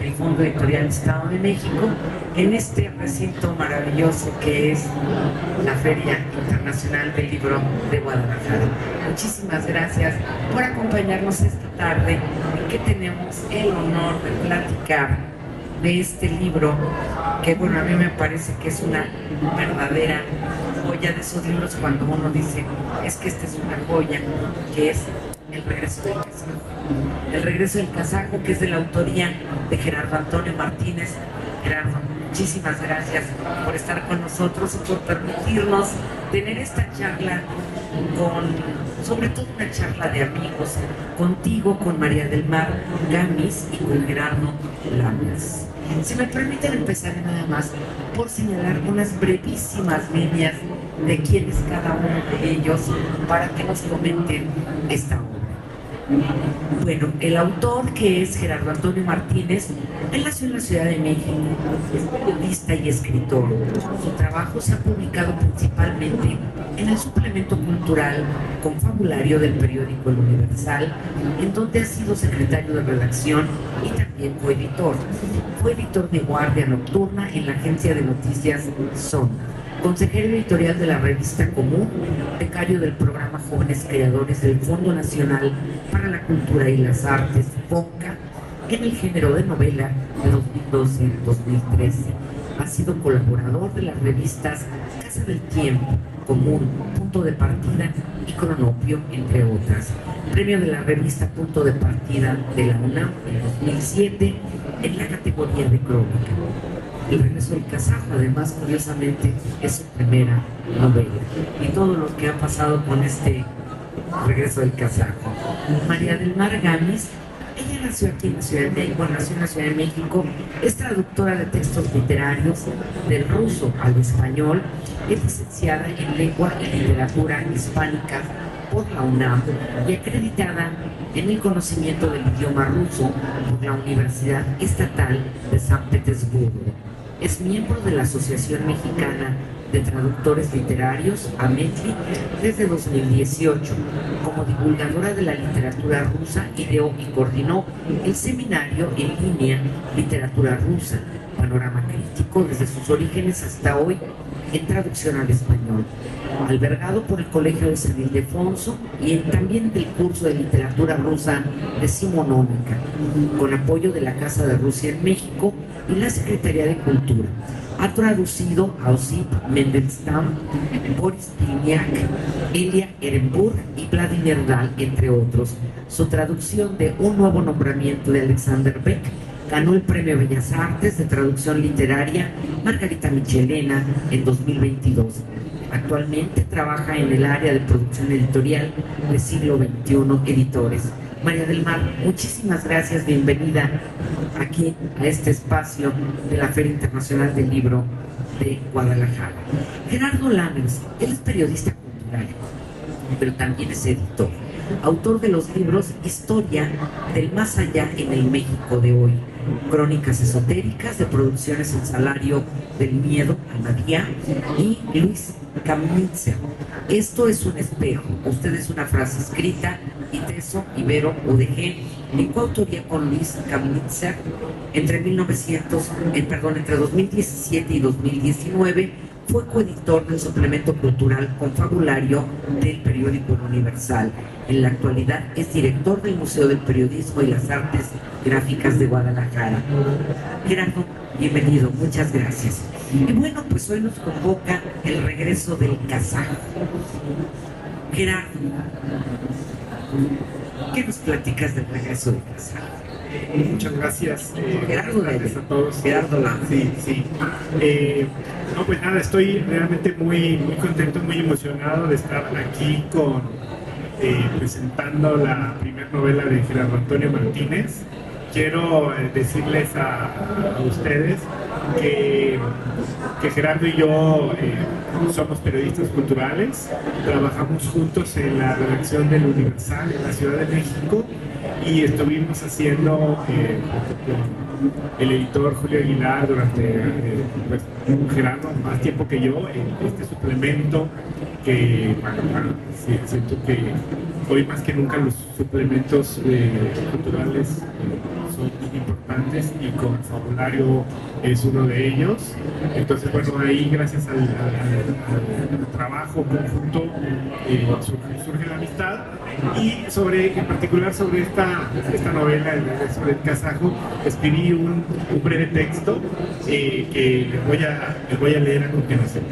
el Fondo Editorial Estado de México, en este recinto maravilloso que es la Feria Internacional del Libro de Guadalajara. Muchísimas gracias por acompañarnos esta tarde en que tenemos el honor de platicar de este libro que, bueno, a mí me parece que es una verdadera joya, de esos libros cuando uno dice, es que esta es una joya, que es El regreso del kazajo. El regreso del kazajo, que es de la autoría de Gerardo Antonio Martínez. Gerardo, muchísimas gracias por estar con nosotros y por permitirnos tener esta charla sobre todo una charla de amigos, contigo, con María del Mar Gamis y con Gerardo Lamas. Si me permiten, empezar nada más por señalar unas brevísimas líneas de quién es cada uno de ellos para que nos comenten esta obra. Bueno, el autor, que es Gerardo Antonio Martínez, él nació en la Ciudad de México, es periodista y escritor. Su trabajo se ha publicado principalmente en el suplemento cultural Confabulario del periódico El Universal, en donde ha sido secretario de redacción y también coeditor. Fue editor de Guardia Nocturna en la agencia de noticias Son, consejero editorial de la revista Común, becario del programa Jóvenes Creadores del Fondo Nacional para la Cultura y las Artes, FONCA, en el género de novela de 2012 y 2013. Ha sido colaborador de las revistas Casa del Tiempo, Común, Punto de Partida y Cronopio, entre otras. Premio de la revista Punto de Partida de la UNAM en 2007 en la categoría de crónica. El regreso del kazajo, además, curiosamente, es su primera novela. Y todo lo que ha pasado con este regreso del kazajo. María del Mar Gamis, ella nació aquí en la Ciudad de México, es traductora de textos literarios del ruso al español, es licenciada en Lengua y Literatura Hispánica por la UNAM y acreditada en el conocimiento del idioma ruso por la Universidad Estatal de San Petersburgo. Es miembro de la Asociación Mexicana de Traductores Literarios, AMETLI, desde 2018. Como divulgadora de la literatura rusa, ideó y coordinó el seminario en línea Literatura Rusa, Panorama Crítico desde sus orígenes hasta hoy, en traducción al español, albergado por el Colegio de San Ildefonso y también del curso de literatura rusa Decimonónica, con apoyo de la Casa de Rusia en México y la Secretaría de Cultura. Ha traducido a Osip Mandelstam, Boris Pilniak, Elia Ehrenburg y Vladimir Dal, entre otros. Su traducción de Un nuevo nombramiento de Alexander Beck ganó el Premio Bellas Artes de Traducción Literaria Margarita Michelena en 2022. Actualmente trabaja en el área de producción editorial de Siglo XXI Editores. María del Mar, muchísimas gracias, bienvenida aquí a este espacio de la Feria Internacional del Libro de Guadalajara. Gerardo Lamas, él es periodista cultural, pero también es editor, autor de los libros Historia del Más Allá en el México de Hoy, Crónicas Esotéricas de Producciones El Salario del Miedo, Anadía, y Luis Kamnitzer. Esto es un espejo, usted es una frase escrita, y Teso Ibero UDG, en coautoría con Luis Kamnitzer, entre 2017 y 2019, fue coeditor del suplemento cultural Confabulario del periódico El Universal. En la actualidad es director del Museo del Periodismo y las Artes Gráficas de Guadalajara. Gerardo, bienvenido, muchas gracias. Y bueno, pues hoy nos convoca el regreso del kazajo. Gerardo, ¿qué nos platicas del regreso del kazajo? Muchas gracias. Gerardo, gracias a todos. Gerardo Lamas. Sí, sí. No, pues nada, estoy realmente muy contento, muy emocionado de estar aquí presentando la primera novela de Gerardo Antonio Martínez. Quiero decirles a ustedes que Gerardo y yo somos periodistas culturales, trabajamos juntos en la redacción del Universal en la Ciudad de México y estuvimos haciendo con el editor Julio Aguilar durante Gerardo más tiempo que yo este suplemento que siento que hoy más que nunca los suplementos culturales son muy importantes importantes y Confabulario es uno de ellos. Entonces, bueno, ahí gracias al trabajo conjunto surge la amistad. Y en particular sobre esta novela, sobre el kazajo, escribí un breve texto que les voy a leer a continuación.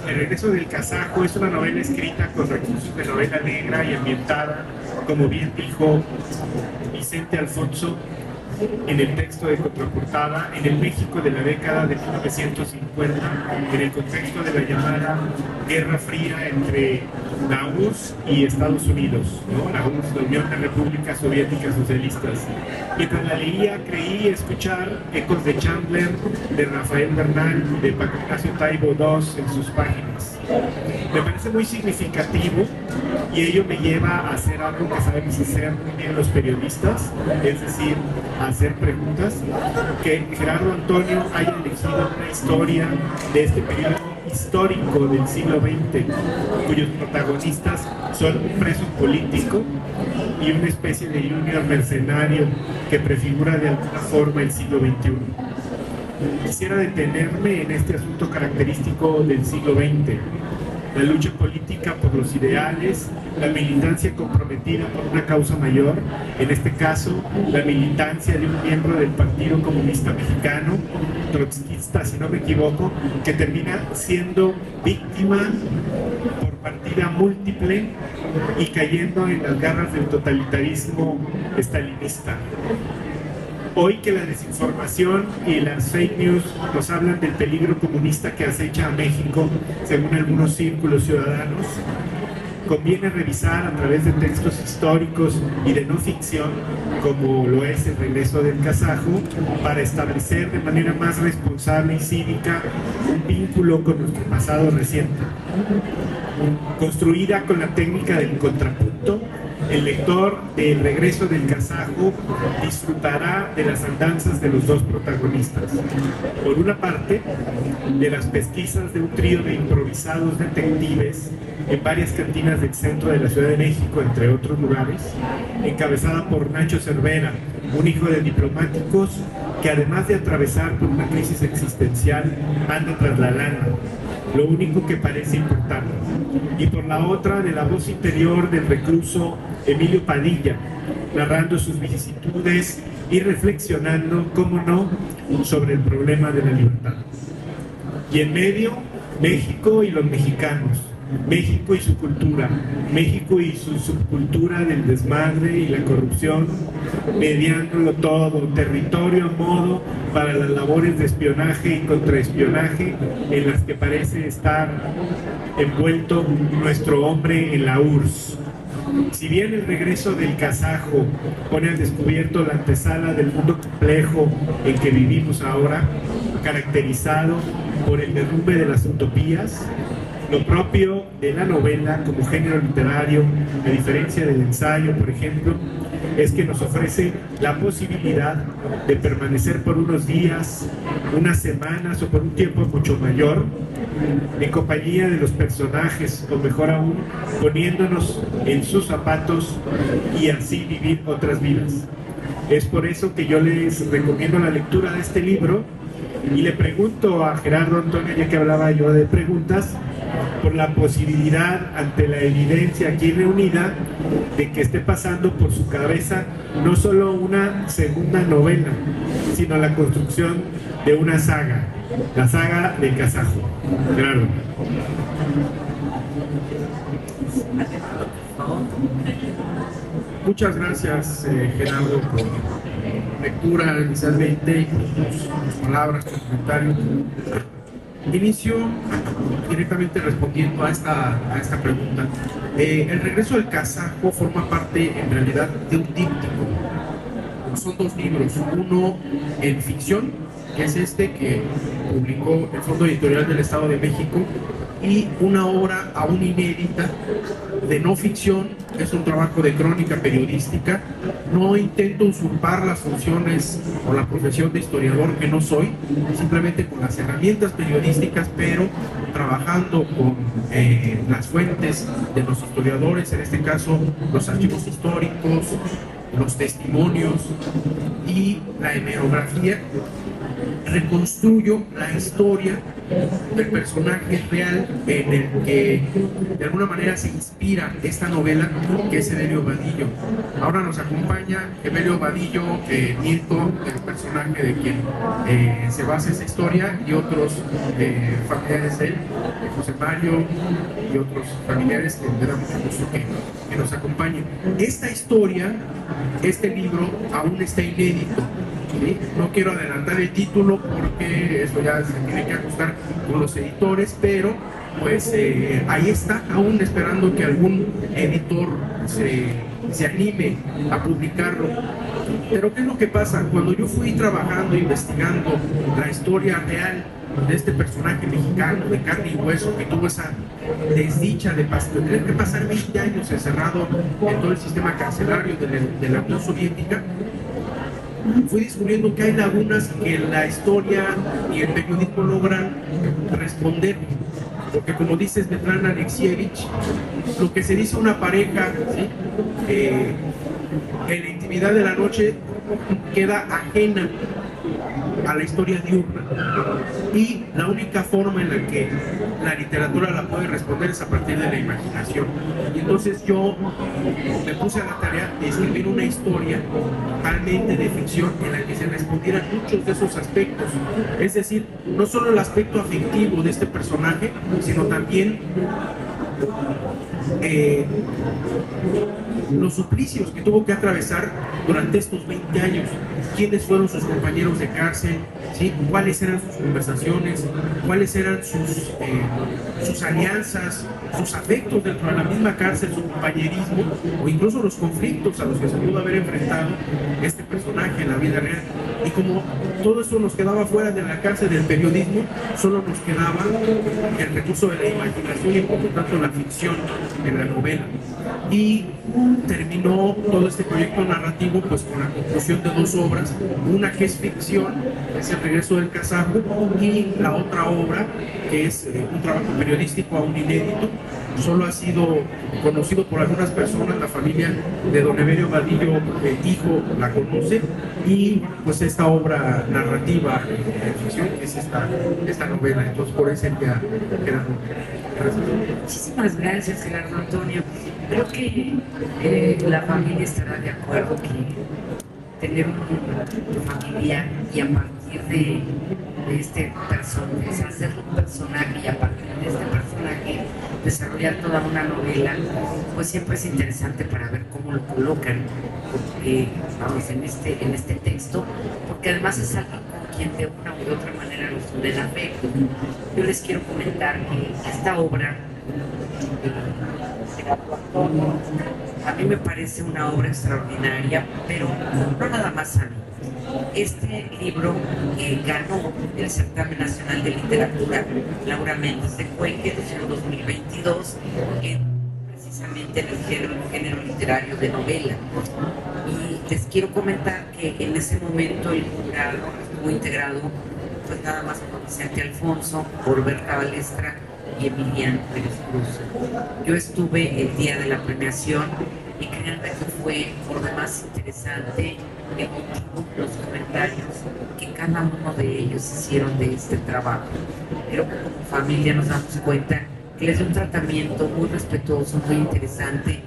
El regreso del kazajo es una novela escrita con recursos de novela negra y ambientada, como bien dijo Vicente Alfonso en el texto de contraportada, en el México de la década de 1950, en el contexto de la llamada Guerra Fría entre la URSS y Estados Unidos, ¿no? La URSS, la Unión de Repúblicas Soviéticas Socialistas. Mientras la leía, creí escuchar ecos de Chandler, de Rafael Bernal, de Paco Ignacio Taibo II en sus páginas. Me parece muy significativo y ello me lleva a hacer algo que sabemos hacer muy bien los periodistas, es decir, a hacer preguntas, que Gerardo Antonio haya elegido una historia de este periodo histórico del siglo XX, cuyos protagonistas son un preso político y una especie de junior mercenario que prefigura de alguna forma el siglo XXI. Quisiera detenerme en este asunto característico del siglo XX, la lucha política por los ideales, la militancia comprometida por una causa mayor, en este caso, la militancia de un miembro del Partido Comunista Mexicano, trotskista si no me equivoco, que termina siendo víctima por partida múltiple y cayendo en las garras del totalitarismo estalinista. Hoy que la desinformación y las fake news nos hablan del peligro comunista que acecha a México, según algunos círculos ciudadanos, conviene revisar a través de textos históricos y de no ficción, como lo es El regreso del kazajo, para establecer de manera más responsable y cívica un vínculo con nuestro pasado reciente. Construida con la técnica del contrapunto, el lector del regreso del kazajo disfrutará de las andanzas de los dos protagonistas. Por una parte, de las pesquisas de un trío de improvisados detectives en varias cantinas del centro de la Ciudad de México, entre otros lugares, encabezada por Nacho Cervera, un hijo de diplomáticos que además de atravesar por una crisis existencial, anda tras la lana, lo único que parece importar. Y por la otra, de la voz interior del recluso Emilio Padilla, narrando sus vicisitudes y reflexionando, cómo no, sobre el problema de la libertad. Y en medio, México y los mexicanos, México y su cultura, México y su subcultura del desmadre y la corrupción, mediándolo todo, territorio a modo para las labores de espionaje y contraespionaje en las que parece estar envuelto nuestro hombre en la URSS. Si bien el regreso del kazajo pone al descubierto la antesala del mundo complejo en que vivimos ahora, caracterizado por el derrumbe de las utopías, lo propio de la novela como género literario, a diferencia del ensayo, por ejemplo, es que nos ofrece la posibilidad de permanecer por unos días, unas semanas o por un tiempo mucho mayor en compañía de los personajes, o mejor aún, poniéndonos en sus zapatos y así vivir otras vidas. Es por eso que yo les recomiendo la lectura de este libro y le pregunto a Gerardo Antonio, ya que hablaba yo de preguntas, por la posibilidad, ante la evidencia aquí reunida, de que esté pasando por su cabeza no solo una segunda novela, sino la construcción de una saga, la saga del kazajo. Claro. Muchas gracias, Gerardo, por lectura inicialmente y por tus palabras, tus comentarios. Inicio directamente respondiendo a esta pregunta. El regreso del kazajo forma parte, en realidad, de un díptico. Son dos libros, uno en ficción, que es este que publicó el Fondo Editorial del Estado de México, y una obra aún inédita de no ficción, es un trabajo de crónica periodística. No intento usurpar las funciones o la profesión de historiador, que no soy, simplemente con las herramientas periodísticas, pero trabajando con las fuentes de los historiadores, en este caso los archivos históricos, los testimonios y la hemerografía, reconstruyo la historia del personaje real en el que de alguna manera se inspira esta novela, que es Evelio Vadillo. Ahora nos acompaña Evelio Vadillo, nieto del personaje de quien se basa esa historia, y otros familiares de él, José Mario y otros familiares que me da mucho gusto que nos acompañen. Esta historia, este libro aún está inédito. ¿Sí? No quiero adelantar el título porque eso ya se tiene que ajustar con los editores, pero pues ahí está, aún esperando que algún editor se anime a publicarlo. Pero ¿qué es lo que pasa? Cuando yo fui trabajando, investigando la historia real de este personaje mexicano de carne y hueso que tuvo esa desdicha de tener que pasar 20 años encerrado en todo el sistema carcelario de la Unión Soviética, fui descubriendo que hay lagunas que la historia y el periodismo logran responder. Porque como dice Svetlana Alexievich, lo que se dice una pareja, ¿sí? En la intimidad de la noche queda ajena a la historia diurna, y la única forma en la que la literatura la puede responder es a partir de la imaginación. Y entonces yo me puse a la tarea de escribir una historia totalmente de ficción en la que se respondieran muchos de esos aspectos, es decir, no solo el aspecto afectivo de este personaje, sino también los suplicios que tuvo que atravesar durante estos 20 años, quiénes fueron sus compañeros de cárcel, ¿sí? Cuáles eran sus conversaciones, cuáles eran sus alianzas, sus afectos dentro de la misma cárcel, su compañerismo, o incluso los conflictos a los que se pudo haber enfrentado este personaje en la vida real. Y como todo eso nos quedaba fuera de la cárcel del periodismo, solo nos quedaba el recurso de la imaginación y por lo tanto la ficción en la novela. Y terminó todo este proyecto narrativo pues con la conclusión de dos obras, una que es ficción, es El regreso del kazajo, y la otra obra que es un trabajo periodístico aún inédito. Solo ha sido conocido por algunas personas, la familia de don Evelio Vadillo, hijo, la conoce, y pues esta obra narrativa de ficción que es esta novela. Entonces por eso ya Gerardo. Muchísimas gracias, Gerardo Antonio. Creo que la familia estará de acuerdo que tener una familia y a partir de este personaje, hacer un personaje y a partir de este personaje desarrollar toda una novela, pues siempre es interesante para ver cómo lo colocan vamos, en este texto, porque además es alguien con quien de una u otra manera nos une el afecto. Yo les quiero comentar que esta obra a mí me parece una obra extraordinaria, pero no nada más a mí. Este libro ganó el Certamen Nacional de Literatura Laura Méndez de Cuenca edición 2022, precisamente en el género literario de novela. Y les quiero comentar que en ese momento el jurado estuvo integrado pues nada más por Vicente Alfonso, por Berta Balestra y Emiliano Pérez Cruz. Yo estuve el día de la premiación y créanme que fue por demás interesante los comentarios que cada uno de ellos hicieron de este trabajo. Pero como familia nos damos cuenta que les dio un tratamiento muy respetuoso, muy interesante,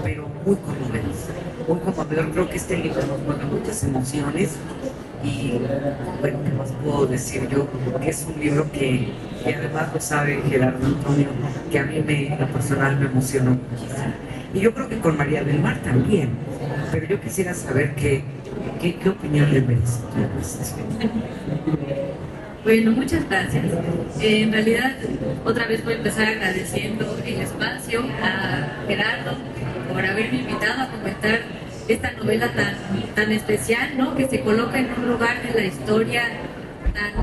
pero muy conmovedor. Muy conmovedor. Creo que este libro nos mueve muchas emociones. Y bueno, ¿qué más puedo decir yo? Que es un libro que además lo sabe Gerardo Antonio, que a mí en lo personal me emocionó muchísimo. Y yo creo que con María del Mar también. Pero yo quisiera saber qué opinión le merece. Bueno, muchas gracias. En realidad, otra vez voy a empezar agradeciendo el espacio a Gerardo por haberme invitado a comentar esta novela tan especial, ¿no? Que se coloca en un lugar de la historia tan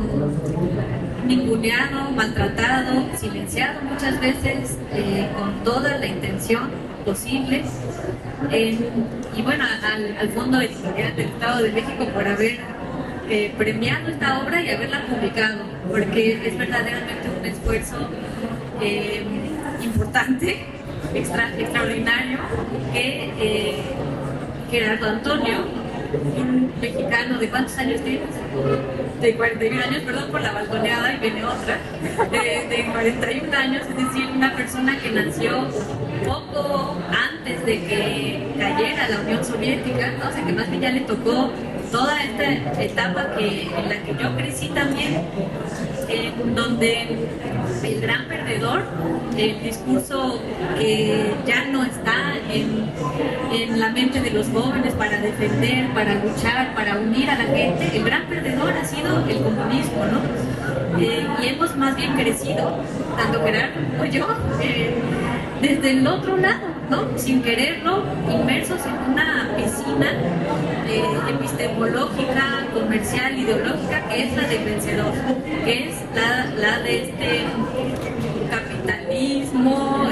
ninguneado, maltratado, silenciado muchas veces, con toda la intención posible. Y bueno, al Fondo Editorial del Estado de México por haber premiado esta obra y haberla publicado, porque es verdaderamente un esfuerzo importante, extraordinario, que Gerardo Antonio, un mexicano de ¿cuántos años tienes? De 41 años, perdón por la balconeada, y viene otra, de 41 años, es decir, una persona que nació poco antes de que cayera la Unión Soviética, ¿no? O sea, que más bien ya le tocó toda esta etapa en la que yo crecí también, donde el gran perdedor, el discurso que ya no está en la mente de los jóvenes para defender, para luchar, para unir a la gente, el gran perdedor ha sido el comunismo, ¿no? Y hemos más bien crecido, tanto Gerardo como yo, desde el otro lado, ¿no? Sin quererlo, inmersos en una piscina epistemológica, comercial, ideológica, que es la del vencedor, que es la de este capitalismo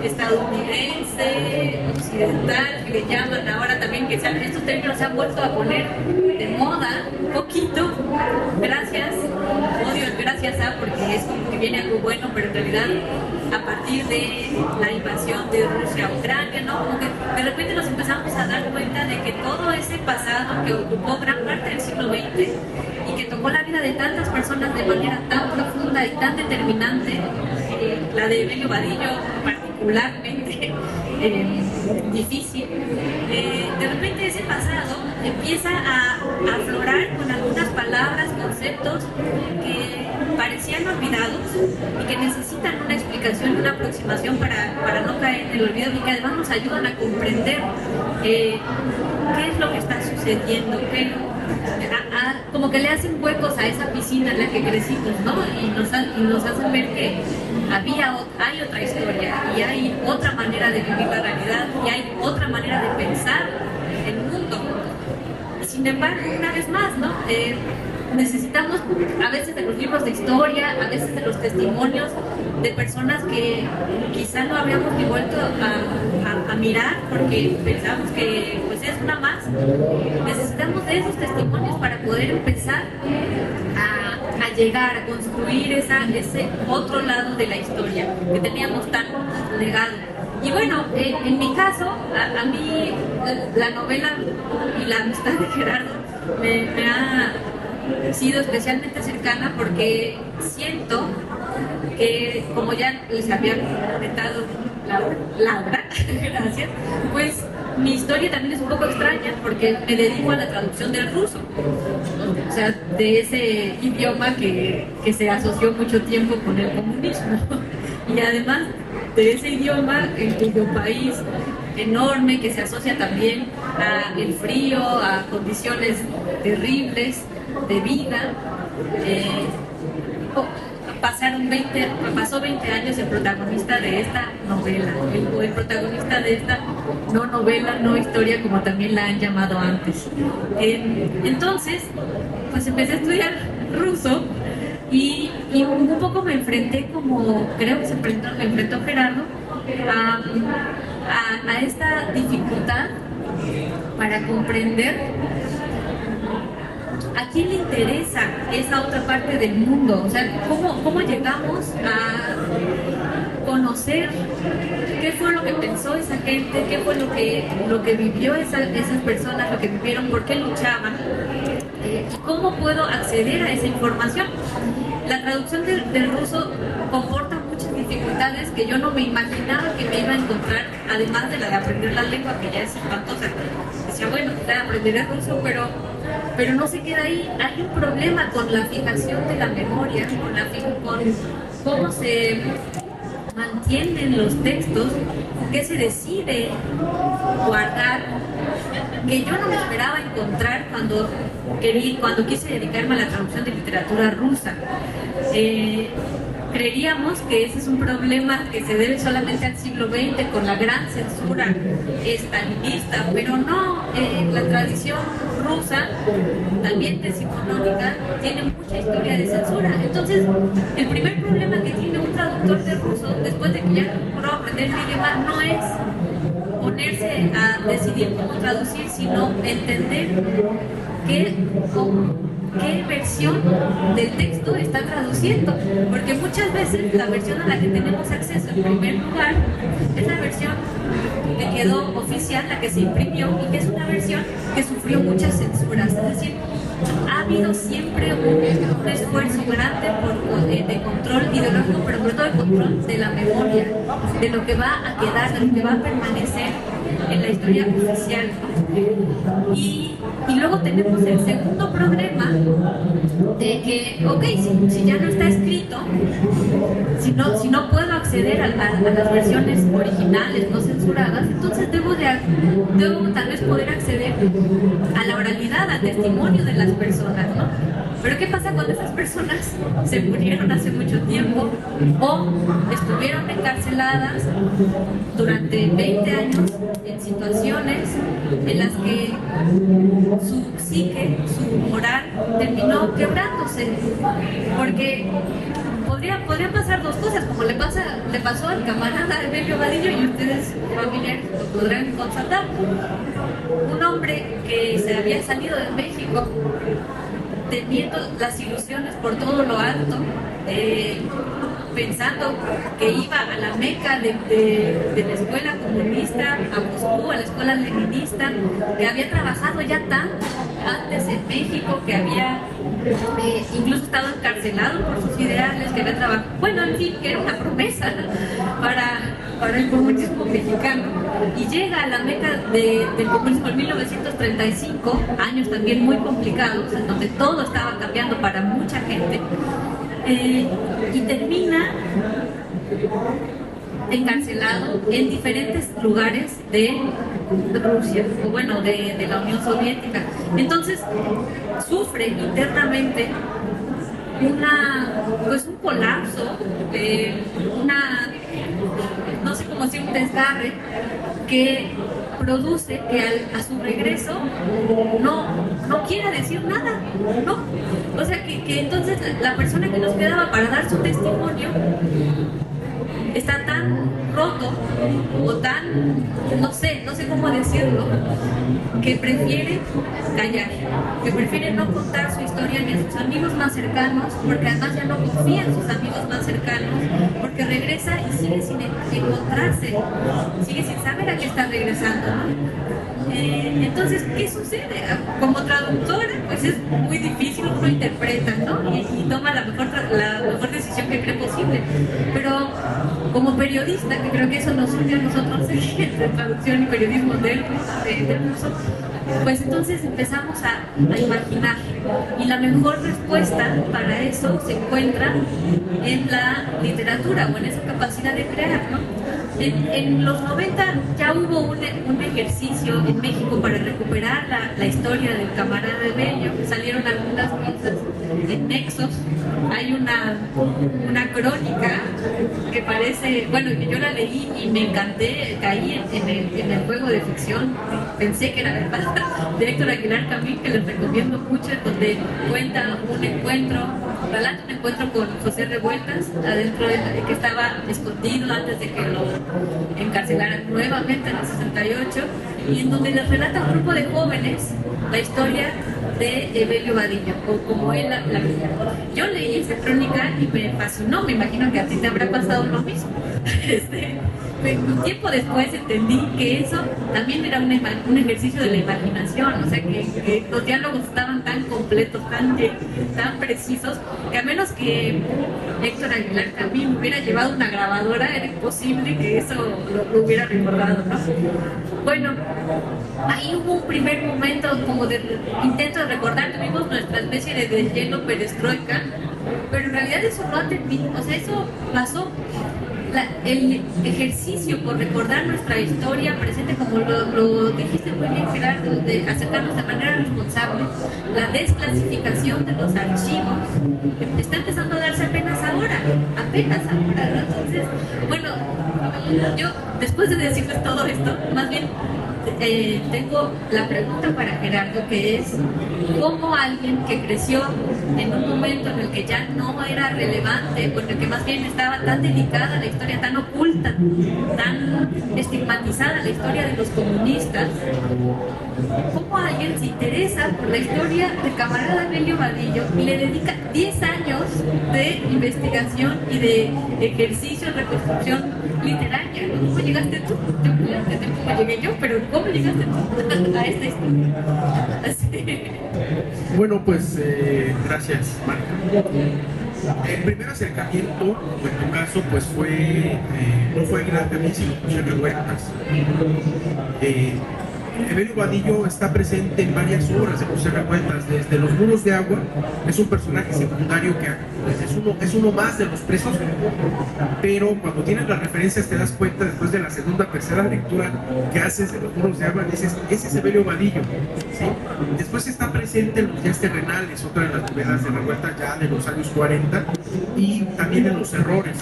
estadounidense, occidental, que le llaman ahora también, que estos términos se han vuelto a poner de moda un poquito, gracias, odio el gracias a, porque es como que viene algo bueno, pero en realidad a partir de la invasión de Rusia a Ucrania, ¿no? Como que de repente nos empezamos a dar cuenta de que todo ese pasado que ocupó gran parte del siglo XX y que tocó la vida de tantas personas de manera tan profunda y tan determinante, la de Emilio Vadillo particularmente difícil, de repente ese pasado empieza a aflorar con algunas palabras, conceptos que parecían olvidados y que necesitan una explicación, una aproximación para no caer en el olvido, y que además nos ayudan a comprender qué es lo que está sucediendo, como que le hacen huecos a esa piscina en la que crecimos, ¿no? Y nos hacen ver que hay otra historia y hay otra manera de vivir la realidad y hay otra manera de pensar el mundo. Sin embargo, una vez más, ¿no? Necesitamos a veces de los libros de historia, a veces de los testimonios de personas que quizá no habíamos ni vuelto a mirar porque pensamos que pues es una más. Necesitamos de esos testimonios para poder empezar a llegar a construir ese otro lado de la historia que teníamos tan negado. Y bueno, en mi caso, a mí la novela y la amistad de Gerardo me ha sido especialmente cercana porque siento que, como ya les había comentado Laura, gracias, pues mi historia también es un poco extraña porque me dedico a la traducción del ruso, o sea, de ese idioma que se asoció mucho tiempo con el comunismo, y además de ese idioma en cuyo país enorme que se asocia también a el frío, a condiciones terribles de vida. Pasó 20 años el protagonista de esta novela, el protagonista de esta no novela, no historia, como también la han llamado antes. Entonces, pues empecé a estudiar ruso y un poco me enfrenté, como creo que me enfrentó Gerardo, a esta dificultad para comprender a quién le interesa esa otra parte del mundo, o sea, cómo llegamos a conocer qué fue lo que pensó esa gente, qué fue lo que vivió esas personas, lo que vivieron, por qué luchaban, y cómo puedo acceder a esa información. La traducción del ruso comporta muchas dificultades que yo no me imaginaba que me iba a encontrar, además de la de aprender la lengua, que ya es espantosa. Decía, bueno, aprenderé ruso, pero no se queda ahí. Hay un problema con la fijación de la memoria, con cómo se mantienen los textos, qué se decide guardar, que yo no me esperaba encontrar cuando quise dedicarme a la traducción de literatura rusa. Creeríamos que ese es un problema que se debe solamente al siglo XX con la gran censura estalinista, pero no, la tradición rusa, también decimonónica, tiene mucha historia de censura. Entonces, el primer problema que tiene un traductor de ruso, después de que ya logró aprender el idioma, no es ponerse a decidir cómo traducir, sino entender qué versión del texto está traduciendo, porque muchas veces la versión a la que tenemos acceso en primer lugar es la versión que quedó oficial, la que se imprimió, y que es una versión que sufrió muchas censuras. Es decir, ha habido siempre un esfuerzo grande de control ideológico, pero sobre todo el control de la memoria, de lo que va a quedar, de lo que va a permanecer en la historia oficial. Y luego tenemos el segundo problema de que, ok, si ya no está escrito, si no puedo acceder a las versiones originales, no censuradas, entonces debo tal vez poder acceder a la oralidad, al testimonio de las personas, ¿no? Pero ¿qué pasa cuando esas personas se murieron hace mucho tiempo o estuvieron encarceladas durante 20 años en situaciones en las que su psique, su moral terminó quebrándose? Porque podrían pasar dos cosas, como le pasó al camarada Evelio Vadillo, y ustedes familiares lo podrán constatar. Un hombre que se había salido de México teniendo las ilusiones por todo lo alto, pensando que iba a la meca de la escuela comunista, a Moscú, a la escuela leninista, que había trabajado ya tanto antes en México, que había incluso estado encarcelado por sus ideales, que había trabajado, bueno, en fin, que era una promesa para el comunismo mexicano, y llega a la meca del comunismo en 1935, años también muy complicados, en donde todo estaba cambiando para mucha gente, y termina encarcelado en diferentes lugares de Rusia, o bueno, de la Unión Soviética. Entonces sufre internamente un colapso, no sé cómo decir, un desgarre que produce que a su regreso no quiera decir nada, ¿no? O sea que entonces la persona que nos quedaba para dar su testimonio está tan roto o tan, no sé cómo decirlo, que prefiere callar, que prefiere no contar su historia ni a sus amigos más cercanos, porque además ya no confía en sus amigos más cercanos, porque regresa y sigue sin encontrarse, sigue sin saber a qué está regresando, ¿no? Entonces, ¿qué sucede? Como traductora, pues es muy difícil, uno interpreta, ¿no? Y toma la mejor decisión que cree posible. Pero como periodista, que creo que eso nos une a nosotros en traducción y periodismo del curso, pues entonces empezamos a imaginar. Y la mejor respuesta para eso se encuentra en la literatura o en esa capacidad de crear, ¿no? En los 90 ya hubo un ejercicio en México para recuperar la historia del camarada Evelio. Salieron algunas cosas en Nexos. Hay una crónica que parece, bueno, que yo la leí y me encanté, caí en el juego de ficción, pensé que era verdad, de Héctor Aguilar Camín, que les recomiendo mucho, donde cuenta relata un encuentro con José Revueltas, adentro que estaba escondido antes de que lo encarcelaran nuevamente en el 68, y en donde les relata a un grupo de jóvenes la historia de Evelio Vadillo, o como él la veía. Yo leí esa crónica y me fascinó, me imagino que a ti te habrá pasado lo mismo. Un tiempo después entendí que eso también era un ejercicio de la imaginación, o sea que los diálogos estaban tan completos, tan precisos, que a menos que Héctor Aguilar Camín hubiera llevado una grabadora, era imposible que eso lo hubiera recordado, ¿no? Bueno, ahí hubo un primer momento como de intento de recordar, tuvimos nuestra especie de deshielo perestroika, pero en realidad eso no ha terminado, o sea, eso pasó. El ejercicio por recordar nuestra historia presente, como lo dijiste muy bien, Gerardo, de acercarnos de manera responsable, la desclasificación de los archivos está empezando a darse apenas ahora, ¿no? Entonces, bueno, yo después de decirles todo esto, más bien tengo la pregunta para Gerardo, que es cómo alguien que creció en un momento en el que ya no era relevante, o en el que más bien estaba tan delicada la historia, tan oculta, tan estigmatizada la historia de los comunistas, cómo alguien se interesa por la historia del camarada Evelio Vadillo y le dedica 10 años de investigación y de ejercicio, reconstrucción literaria. ¿Cómo llegaste tú? Yo creo que cómo llegué yo, pero ¿cómo llegaste tú a esta historia? Así. Bueno, pues gracias, Marta. El primer acercamiento, en tu caso, pues no fue Aguilar Camín, sino José Revueltas. Evelio Vadillo está presente en varias obras de José Revueltas, desde Los Muros de Agua. Es un personaje secundario que es uno más de los presos, pero cuando tienes las referencias te das cuenta después de la segunda, tercera lectura que haces de Los Muros de Agua, dices, ese es Evelio Vadillo, ¿sí? Después está presente en Los Días Terrenales, otra de las novelas de Revueltas ya de los años 40, y también en Los Errores.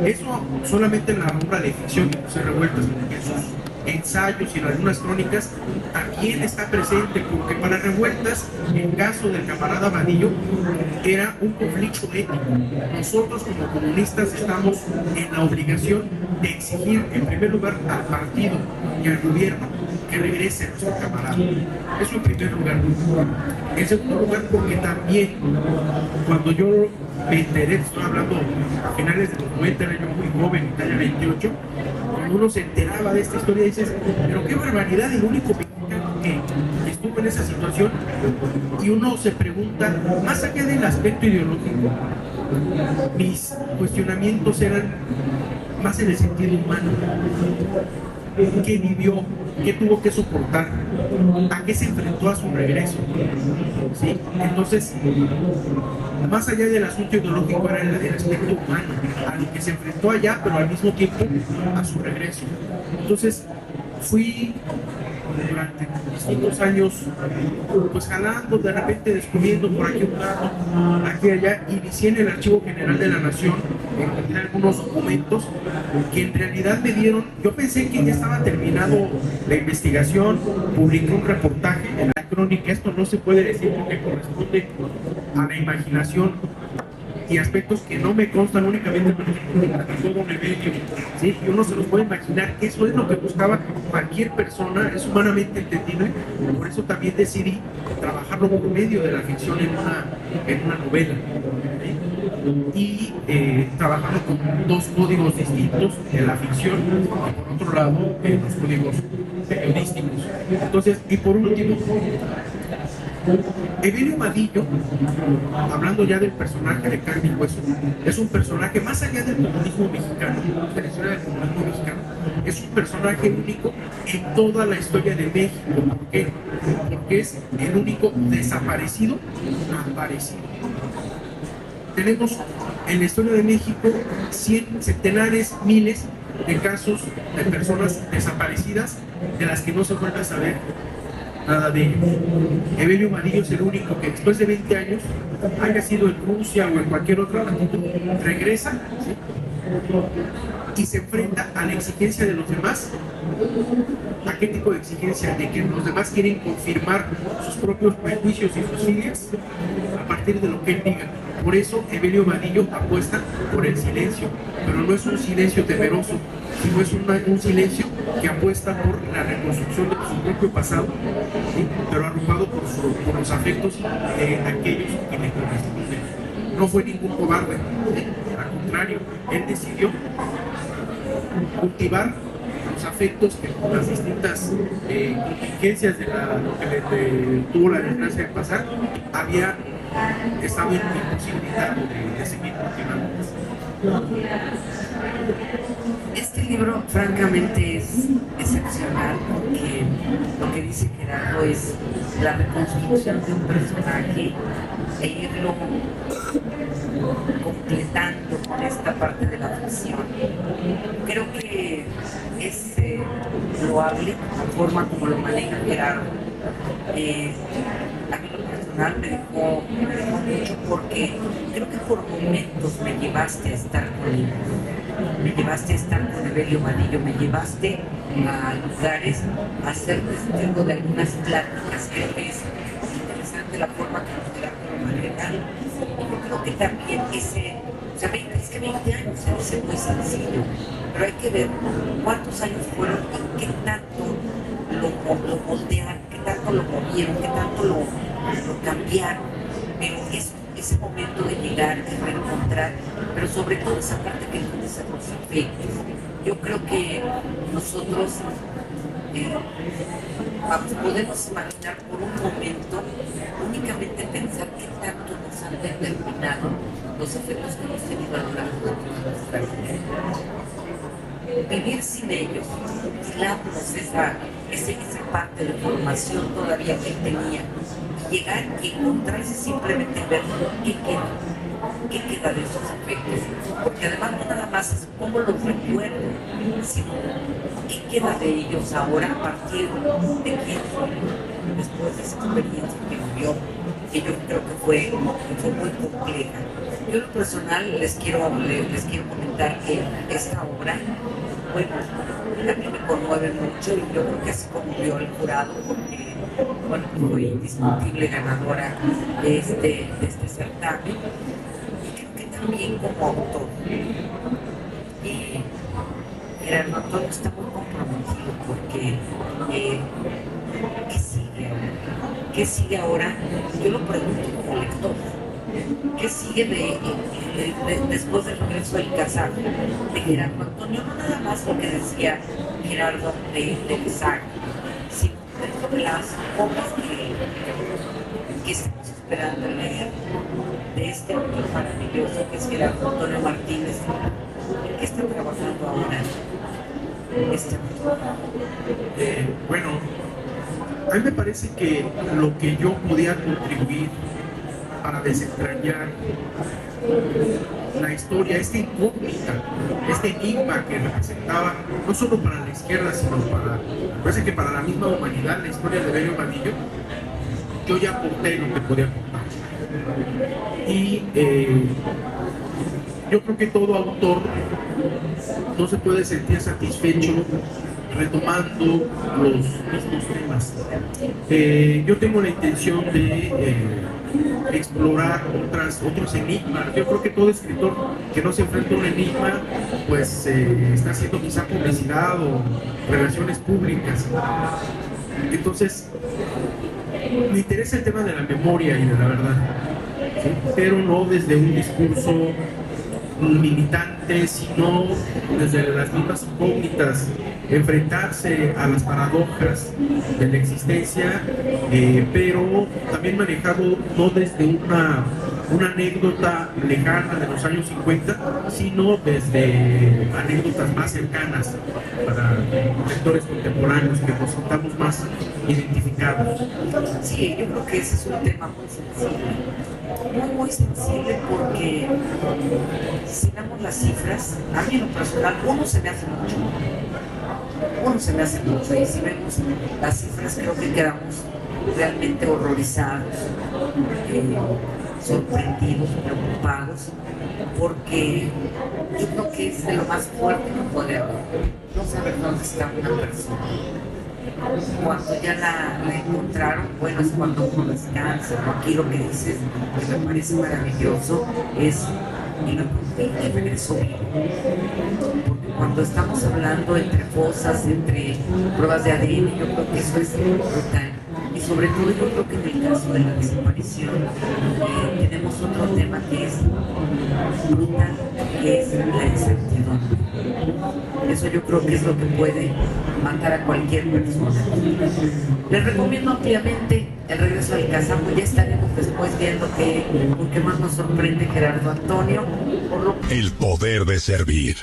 Eso solamente en la obra de ficción de José Revueltas, porque en sus ensayos y en algunas crónicas también está presente, porque para Revueltas el caso del camarada Vadillo era un conflicto ético. Nosotros como comunistas estamos en la obligación de exigir en primer lugar al partido y al gobierno que regrese a nuestro camarada. Eso en primer lugar. En segundo lugar, porque también cuando yo me enteré, estoy hablando a finales de los 90, era yo muy joven, Italia 28, cuando uno se enteraba de esta historia dices, pero qué barbaridad, el único mexicano que estuvo en esa situación. Y uno se pregunta, más allá del aspecto ideológico, mis cuestionamientos eran más en el sentido humano. ¿Qué vivió? ¿Qué tuvo que soportar? ¿A qué se enfrentó a su regreso? ¿Sí? Entonces, más allá del asunto ideológico era el aspecto humano, a lo que se enfrentó allá, pero al mismo tiempo a su regreso. Entonces, fui durante distintos años pues jalando, de repente descubriendo por aquí un dato, aquí y allá. Inicié en el Archivo General de la Nación, encontré algunos documentos que en realidad me dieron, yo pensé que ya estaba terminado la investigación, publiqué un reportaje en la crónica. Esto no se puede decir porque corresponde a la imaginación y aspectos que no me constan, únicamente todo un evento, ¿sí? Y uno se los puede imaginar. Eso es lo que buscaba cualquier persona, es humanamente entendible. Por eso también decidí trabajarlo por medio de la ficción en una novela, ¿sí? Y trabajando con dos códigos distintos de la ficción y por otro lado los códigos periodísticos. Entonces, y por último, Evelio Vadillo, hablando ya del personaje de carne y hueso, es un personaje más allá del comunismo mexicano, de la historia del comunismo mexicano, es un personaje único en toda la historia de México. ¿Por qué? Porque es el único desaparecido aparecido. Tenemos en la historia de México centenares, miles de casos de personas desaparecidas de las que no se vuelve a saber nada de ellos. Evelio Vadillo es el único que después de 20 años, haya sido en Rusia o en cualquier otra latitud, regresa, ¿sí? Y se enfrenta a la exigencia de los demás. ¿A qué tipo de exigencia? De que los demás quieren confirmar sus propios prejuicios y sus ideas a partir de lo que él diga. Por eso Evelio Vadillo apuesta por el silencio, pero no es un silencio temeroso, sino es un silencio que apuesta por la reconstrucción de su propio pasado, ¿sí? Pero arrojado por los afectos de aquellos que le corresponden. No fue ningún cobarde, ¿sí? Al contrario, él decidió cultivar los afectos que con las distintas contingencias de lo que le tuvo la desgracia de pasar, había estado imposibilitado de seguir cultivando. Este libro francamente es excepcional porque lo que dice Gerardo es la reconstrucción de un personaje e irlo completando con esta parte de la ficción. Creo que es loable la forma como lo maneja Gerardo. A mí lo personal personal me dejó mucho porque creo que por momentos me llevaste a estar con ellos, me llevaste a estar con Evelio Vadillo, me llevaste a lugares a hacer testigo de algunas pláticas. Creo que es interesante la forma que nos Gerardo lo maneja. Y yo creo que también o sea, 20 años se dice muy sencillo, pero hay que ver cuántos años fueron y qué tanto lo moldearon, qué tanto lo movieron, qué tanto lo cambiaron. Pero ese momento de llegar y reencontrar, pero sobre todo esa parte que tú dices, los afectos. Yo creo que nosotros podemos imaginar por un momento, únicamente pensar qué tanto nos han determinado los efectos que hemos tenido a lo largo de toda nuestra vida. Vivir sin ellos, quitarnos esa parte de formación todavía que él tenía, y llegar y encontrarse simplemente y ver qué queda de esos efectos, porque además no nada más es cómo los recuerdo, sino qué queda de ellos ahora a partir de quién son después de esa experiencia que vivió, que yo creo que fue muy compleja. Yo en lo personal les quiero comentar que esta obra, bueno, a mí me conmueve mucho y yo creo que así conmovió el jurado porque, bueno, fue indiscutible ganadora de este certamen. Y creo que también como autor, Gerardo Antonio está muy comprometido porque ¿qué sigue ahora? Yo lo pregunto como lector. ¿Qué sigue después del regreso del Casar de Gerardo Antonio? No nada más lo que decía Gerardo de Casar, sino de las obras que estamos esperando leer de este autor maravilloso que es Gerardo Antonio Martínez, que está trabajando ahora este autor. Bueno, a mí me parece que lo que yo podía contribuir para desentrañar la historia, esta incógnita, este enigma que representaba no solo para la izquierda, sino parece que para la misma humanidad, la historia de Evelio Vadillo, yo ya aporté lo que podía aportar. Y yo creo que todo autor no se puede sentir satisfecho retomando los mismos temas. Yo tengo la intención de explorar otros enigmas. Yo creo que todo escritor que no se enfrenta a un enigma, pues está haciendo quizá publicidad o relaciones públicas. Entonces, me interesa el tema de la memoria y de la verdad, ¿sí? Pero no desde un discurso militante, sino desde las mismas incógnitas, enfrentarse a las paradojas de la existencia, pero también manejado no desde una anécdota lejana de los años 50, sino desde anécdotas más cercanas para lectores contemporáneos que nos sintamos más identificados. Sí, yo creo que ese es un tema muy sensible, muy sensible, porque si vemos las cifras, a mí en lo personal, uno se me hace mucho, y si vemos las cifras creo que quedamos realmente horrorizados, sorprendidos, preocupados, porque yo creo que es de lo más fuerte que puede haber, no saber dónde está una persona. Cuando ya la encontraron, bueno, es cuando uno descansa, ¿no? Aquí lo que dices, que me parece maravilloso, es y lo encontré y regresó vivo. Porque cuando estamos hablando entre fosas, entre pruebas de ADN, yo creo que eso es brutal. Y sobre todo yo creo que en el caso de la desaparición tenemos otro tema que es brutal, que es la incertidumbre. Eso yo creo que es lo que puede matar a cualquier persona. Les recomiendo ampliamente El regreso al Casapo. Ya estaremos después viendo qué más nos sorprende Gerardo Antonio. El poder de servir.